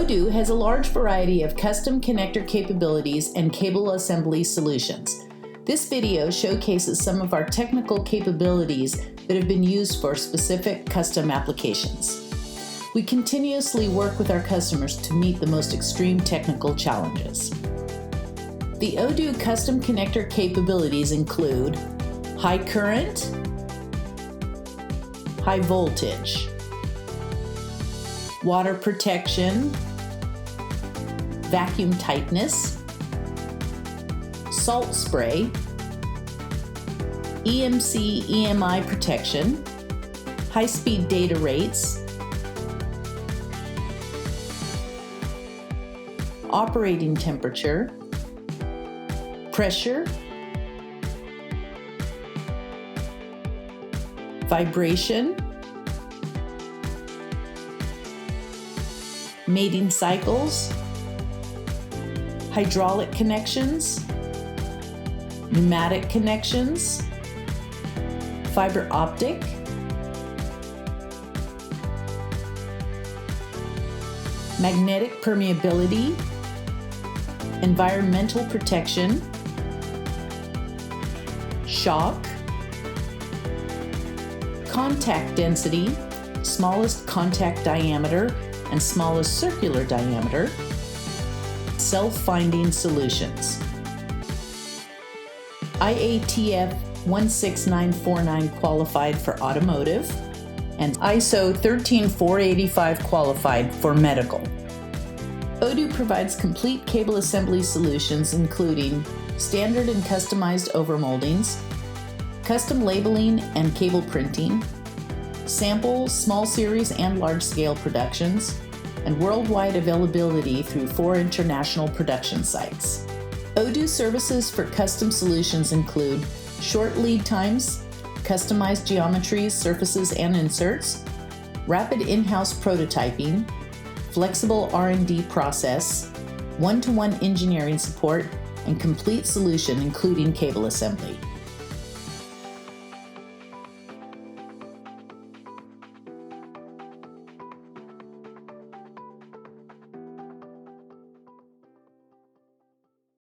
ODU has a large variety of custom connector capabilities and cable assembly solutions. This video showcases some of our technical capabilities that have been used for specific custom applications. We continuously work with our customers to meet the most extreme technical challenges. The ODU custom connector capabilities include high current, high voltage, water protection, vacuum tightness, salt spray, EMC EMI protection, high-speed data rates, operating temperature, pressure, vibration, mating cycles, hydraulic connections, pneumatic connections, fiber optic, magnetic permeability, environmental protection, shock, contact density, smallest contact diameter and smallest circular diameter, self-finding solutions. IATF 16949 qualified for automotive and ISO 13485 qualified for medical. ODU provides complete cable assembly solutions including standard and customized overmoldings, custom labeling and cable printing, sample, small series and large scale productions, and worldwide availability through 4 international production sites. ODU services for custom solutions include short lead times, customized geometries, surfaces, and inserts, rapid in-house prototyping, flexible R&D process, one-to-one engineering support, and complete solution including cable assembly.